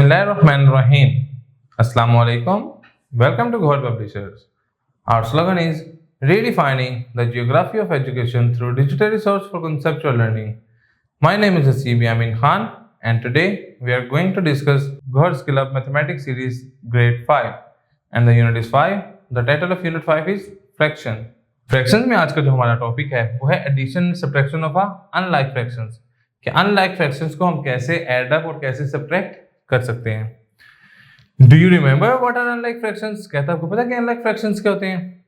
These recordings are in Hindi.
Bismillahirrahmanirrahim. Assalamualaikum. Welcome to Ghor Publishers. Our slogan is redefining the geography of education through digital resource for conceptual learning. My name is Hasib Yamin Khan, and today we are going to discuss Ghor Skill Up Mathematics Series Grade 5, and the unit is 5. The title of unit 5 is Fraction. Fractions में आज का जो हमारा टॉपिक है वो है addition subtraction of unlike fractions, कि अनलाइक फ्रैक्शंस को हम कैसे ऐड अप और कैसे सब्ट्रैक्ट कर सकते हैं। Do you remember what are unlike fractions? कहता है आपको पता है कि अनलाइक फ्रैक्शंस क्या होते हैं?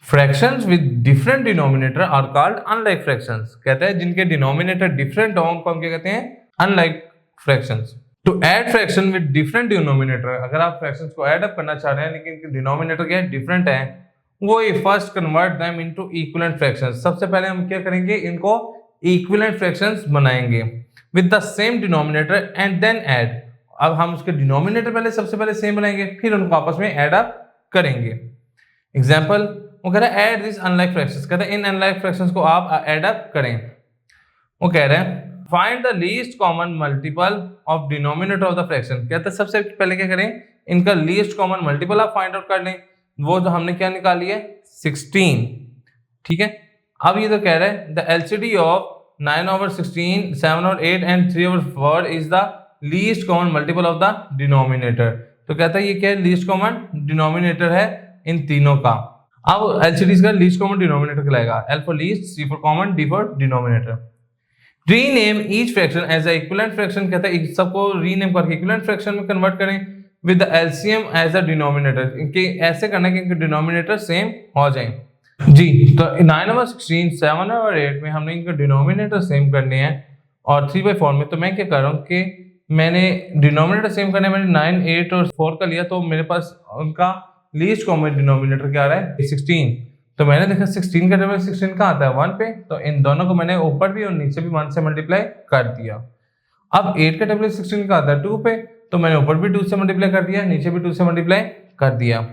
Fractions with different denominator are called unlike fractions. कहता है जिनके डिनोमिनेटर डिफरेंट हो उनको हम क्या कहते हैं? Unlike fractions. To add fraction with different denominator, अगर आप फ्रैक्शंस को ऐड अप करना चाह रहे हैं लेकिन इनके डिनोमिनेटर क्या है? डिफरेंट है, वो first convert them into equivalent fractions. सबसे पहले हम क्या करेंगे? इनको इक्विवेलेंट फ्रैक्शंस बनाएंगे with the same denominator and then add. अब हम उसके डिनोमिनेटर सबसे पहले सेम बनाएंगे, फिर उनको आपस में ऐड अप करेंगे। एग्जांपल, वो कह रहा है ऐड दिस अनलाइक फ्रैक्शंस। कहता है इन अनलाइक फ्रैक्शंस को आप ऐड अप करें। वो कह रहे हैं find the least common multiple of denominator of the fraction. कहता है सबसे पहले क्या करें? इनका लीस्ट कॉमन मल्टीपल आप फाइंड आउट कर लें। वो जो हमने क्या निकाली है? 16। ठीक है, अब ये तो कह रहा है the LCD of 9/16, 7/8 and 3/4 is the least common multiple of the denominator. तो कहता है ये क्या है? लीस्ट कॉमन डिनोमिनेटर है इन तीनों का। अब एलसीडी का लीस्ट कॉमन डिनोमिनेटर कहलाएगा L for least, C for common, D for denominator. Rename each fraction as a equivalent fraction. कहता है सबको रीनेम करके इक्विवेलेंट फ्रैक्शन में कन्वर्ट करें with the LCM as a denominator. इनके ऐसे करना है कि इनके डिनोमिनेटर सेम हो जाए जी। तो 9/16, 7/8 में हमने इनके डिनोमिनेटर सेम करने हैं और 3/4 में तो मैं क्या कर रहा हूँ कि मैंने डिनोमिनेटर सेम करने मैंने 9, 8 और 4 का लिया, तो मेरे पास उनका लीस्ट कॉमन डिनोमिनेटर क्या आ रहा है? 16। तो मैंने देखा 16 का टेबल 16 कहाँ आता है? 1 पे। तो इन दोनों को मैंने ऊपर भी और नीचे भी 1 से मल्टीप्लाई कर दिया। अब 8 का टेबल 16 का आता है 2 पे, तो मैंने ऊपर भी 2 से मल्टीप्लाई कर दिया, नीचे भी 2 से मल्टीप्लाई कर दिया।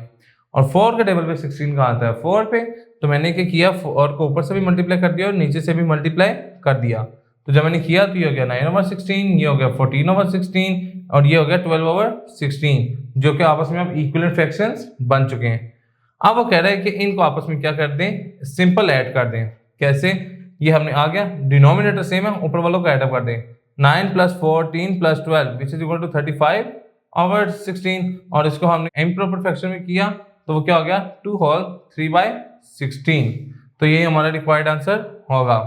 और 4 के टेबल पे 16 का आता है 4 पे, तो मैंने क्या किया? 4 को ऊपर से भी मल्टीप्लाई कर दिया और नीचे से भी मल्टीप्लाई कर दिया। तो जब मैंने किया तो ये हो गया 9/16, ये हो गया 14/16 और ये हो गया 12/16, जो कि आपस में अब इक्विवेलेंट फ्रैक्शंस बन चुके हैं। अब वो कह रहा है कि इनको आपस में क्या कर दें? सिंपल ऐड कर दें। कैसे? ये हमने आ गया डिनोमिनेटर सेम है, ऊपर वालों को ऐड अप कर दें। 9 + 14 + 12 विच इज इक्वल टू 35/16, और इसको हमने इम्प्रॉपर फ्रैक्शन में किया तो वो क्या हो गया? 2 होल 3/16। तो ये हमारा रिक्वायर्ड आंसर होगा।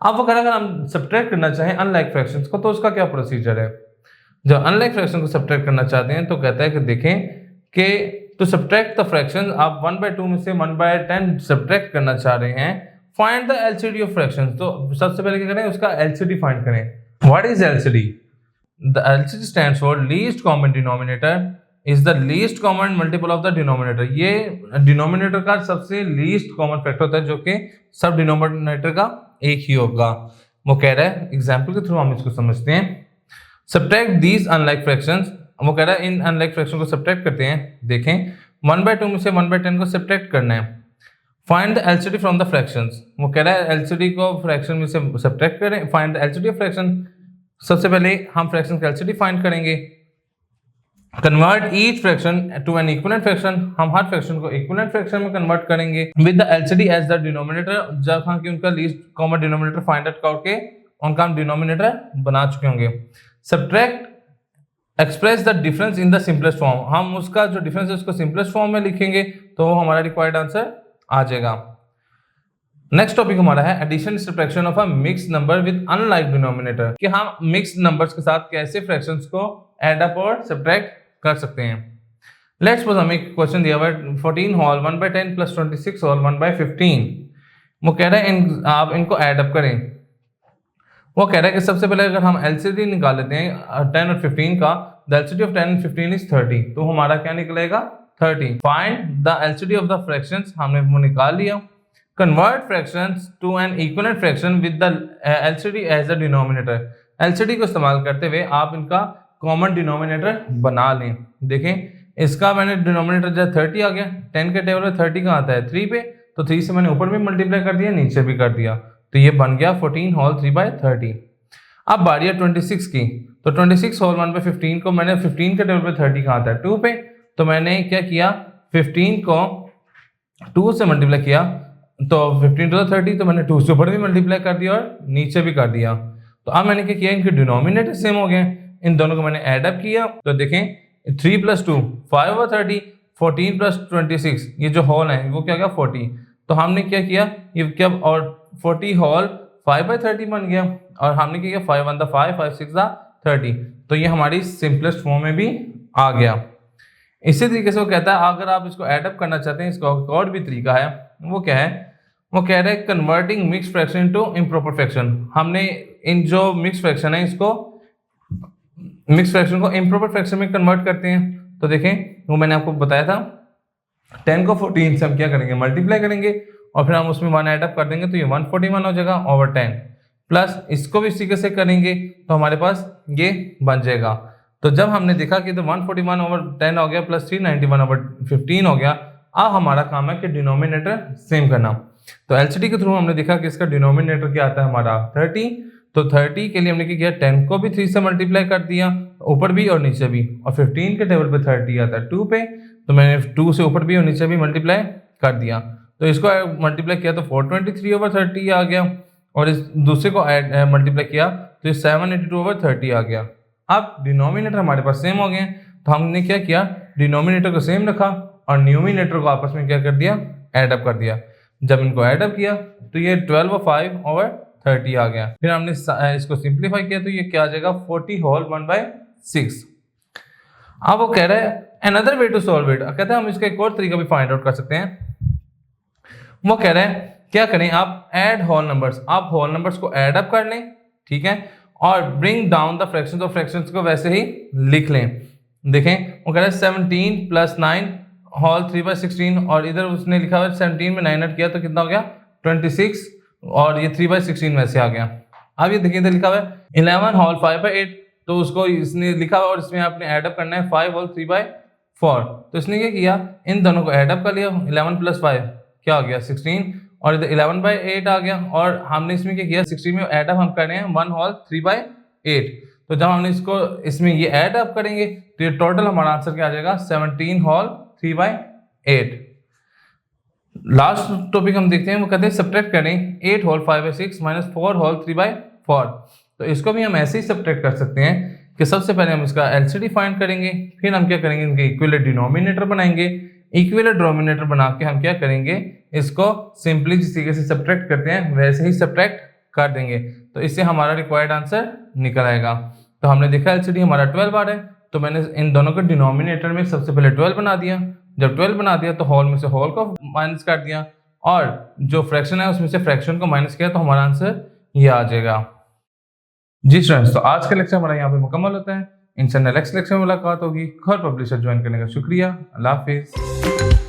अब वो कह रहा है अगर हम सब्ट्रैक्ट करना चाहें अनलाइक फ्रैक्शंस को तो उसका क्या प्रोसीजर है? जब अनलाइक फ्रैक्शन को सब्ट्रैक्ट करना चाहते हैं तो कहता है कि देखें कि टू सब्ट्रैक्ट द फ्रैक्शन, आप 1/2 में से 1/10 सब्ट्रैक्ट करना चाह रहे हैं, find the LCD of fractions. तो सबसे पहले क्या करें? उसका एलसीडी फाइंड करें। What is LCD? The LCD stands for least common denominator is the least common multiple of the denominator. ये डिनोमिनेटर का सबसे लीस्ट कॉमन फैक्टर होता है जो कि सब डिनोमिनेटर का एक ही होगा। वो कह रहा है एग्जांपल के थ्रू हम इसको समझते हैं। Subtract these unlike fractions. वो कह रहा है इन अनलाइक फ्रैक्शन को सब्ट्रैक्ट करते हैं। देखें 1/2 में से 1/10 को सब्ट्रैक्ट करना है। Find the LCD from the fractions. वो कह रहा है एलसीडी को फ्रैक्शन में से सब्ट्रैक्ट करें। Find the LCD of fraction. सबसे पहले हम फ्रैक्शन का एलसीडी फाइंड करेंगे। Convert each fraction to an equivalent fraction. हम हर फ्रैक्शन को इक्विवेलेंट फ्रैक्शन में कन्वर्ट करेंगे with the LCD as the denominator. जब हम उनका least common denominator find out करके उनका हम डिनोमिनेटर बना चुके होंगे। Subtract express the difference in the simplest form. हम उसका जो डिफरेंस है उसको सिंपलेस्ट फॉर्म में लिखेंगे तो वो हमारा रिक्वायर्ड आंसर आ जाएगा। नेक्स्ट टॉपिक हमारा है addition subtraction of a mixed number with unlike denominator, कि हम मिक्स्ड नंबर्स के साथ कैसे फ्रैक्शंस को ऐड अप और सब्ट्रैक्ट कर सकते हैं। लेट्स सपोज हमें क्वेश्चन दिया हुआ है 14 होल 1/10 + 26 होल 1/15। वो कह रहा है आप इनको ऐड अप करें। वो कह रहा है कि सबसे पहले अगर हम एलसीडी निकाल लेते हैं 10 और 15 का, the LCD of 10 and 15 is 30, तो हमारा क्या निकलेगा? 30। Find the LCD of the fractions. हमने वो निकाल लिया। Convert fractions to an equivalent fraction with the LCD as the denominator. LCD को इस्तेमाल करते हुए आप इनका कॉमन डिनोमिनेटर बना लें। देखें इसका मैंने डिनोमिनेटर जो 30 आ गया, 10 के टेबल में 30 कहाँ आता है? 3 पे, तो 3 से मैंने ऊपर भी मल्टीप्लाई कर दिया, नीचे भी कर दिया, तो ये बन गया 14 होल 3/30। अब बारी है 26 की, तो 26 होल 1 पे 15 को मैंने 15 के टेबल पे 30 कहाँ था 2 पे, तो मैंने क्या किया 15 को 2 से मल्टीप्लाई किया, तो 15 टू 30, तो मैंने 2 से ऊपर भी मल्टीप्लाई कर दिया और नीचे भी कर दिया। तो अब मैंने क्या किया, इनके डिनोमिनेटर सेम हो गए, इन दोनों को मैंने ऐड अप किया, तो देखें 3 + 2 5 और 30, 14 + 26, ये जो होल है वो क्या गया 40। तो हमने क्या किया, ये क्या, और 40 होल 5/30 बन गया, और हमने क्या किया 5 1 5 5 6 30, तो ये हमारी सिंपलेस्ट फॉर्म में भी आ गया। इसी तरीके से वो कहता है अगर आप इसको ऐड अप करना चाहते हैं, इसका और भी तरीका है, वो क्या है, वो कह रहे हैं converting mix fraction into improper fraction. हमने इन जो मिक्स फ्रैक्शन है इसको मिक्स फ्रैक्शन को इम्प्रॉपर फ्रैक्शन में कन्वर्ट करते हैं। तो देखें वो मैंने आपको बताया था 10 को 14 से हम क्या करेंगे मल्टीप्लाई करेंगे, और फिर हम उसमें 1 ऐड अप कर देंगे, तो ये 141 हो जाएगा ओवर 10, प्लस इसको भी इसी से करेंगे तो हमारे पास ये बन जाएगा। तो जब हमने देखा कि तो 141 ओवर 10 हो गया प्लस 391 ओवर 15 हो गया, अब हमारा काम है कि डिनोमिनेटर सेम करना। तो एलसीडी के थ्रू हमने देखा कि इसका डिनोमिनेटर क्या आता है हमारा 30, तो 30 के लिए हमने क्या किया 10 को भी 3 से मल्टीप्लाई कर दिया, ऊपर भी और नीचे भी, और 15 के टेबल पे 30 आता है 2 पे, तो मैंने 2 से ऊपर भी और नीचे भी मल्टीप्लाई कर दिया, तो इसको मल्टीप्लाई किया तो 423 ओवर 30 आ गया, और इस दूसरे को मल्टीप्लाई किया तो ये 782 ओवर 30 आ गया। अब डिनोमिनेटर हमारे पास सेम हो गए, तो हमने क्या किया डिनोमिनेटर को सेम रखा और न्यूमिनेटर को आपस में क्या कर दिया ऐड अप कर दिया। जब इनको ऐड अप किया तो ये 12 और 5 ओवर 30 आ गया। फिर हमने इसको सिंप्लीफाई किया तो ये क्या आ जाएगा 40 होल 1/6। अब वो कह रहा है another way to solve it, कहते हैं हम इसका एक और तरीका भी फाइंड आउट कर सकते हैं। वो कह रहे हैं क्या करें, आप ऐड होल नंबर्स, आप होल नंबर्स को ऐड अप कर लें, ठीक है, और ब्रिंग डाउन द फ्रैक्शंस, और फ्रैक्शंस को वैसे ही लिख लें। देखें वो कह रहे हैं 17 + 9 होल 3/16, और इधर उसने लिखा हुआ 17 में 9 ऐड किया तो कितना हो गया 26, और ये 3/16 वैसे आ गया। अब ये देखिए इधर लिखा हुआ है 11 होल 5/8, तो उसको इसने लिखा हुआ और इसमें आपने ऐड अप करना है 5 होल 3/4, तो इसने क्या किया इन दोनों को ऐड अप कर लिया, 11 + 5 क्या हो गया 16, और इधर 11/8 आ गया, और हमने इसमें क्या किया 16 में ऐड अप हम कर रहे हैं 1 होल 3/8, तो जब हमने इसको इसमें ये ऐड अप करेंगे तो ये टोटल हमारा आंसर क्या आ जाएगा 17 होल 3/8। लास्ट टॉपिक हम देखते हैं, वो कहते हैं सब्ट्रैक्ट करें 8 होल 5/6 - 4 होल 3/4। तो इसको भी हम ऐसे ही सब्ट्रैक्ट कर सकते हैं कि सबसे पहले हम इसका एलसीडी फाइंड करेंगे, फिर हम क्या करेंगे इनके इक्विवेलेंट डिनोमिनेटर बनाएंगे, इक्विवेलेंट डिनोमिनेटर बना के हम क्या करेंगे इसको सिंपली जिस तरीके से सब्ट्रैक्ट करते हैं वैसे ही सब्ट्रैक्ट कर देंगे, तो इससे हमारा रिक्वायर्ड आंसर निकल आएगा। तो हमने देखा एलसीडी हमारा 12 आ रहा है, तो मैंने इन दोनों के डिनोमिनेटर में सबसे पहले 12 बना दिया, जब 12 बना दिया तो होल में से होल को माइनस कर दिया, और जो फ्रैक्शन है उसमें से फ्रैक्शन को माइनस किया, तो हमारा आंसर ये आ जाएगा। जी स्टूडेंट्स, तो आज का लेक्चर हमारा यहाँ पे मुकम्मल होता है। इंशाल्लाह नेक्स्ट लेक्चर में मुलाकात होगी। खैर पब्लिशर ज्वाइन करने का शुक्रिया। अल्लाह हाफिज़।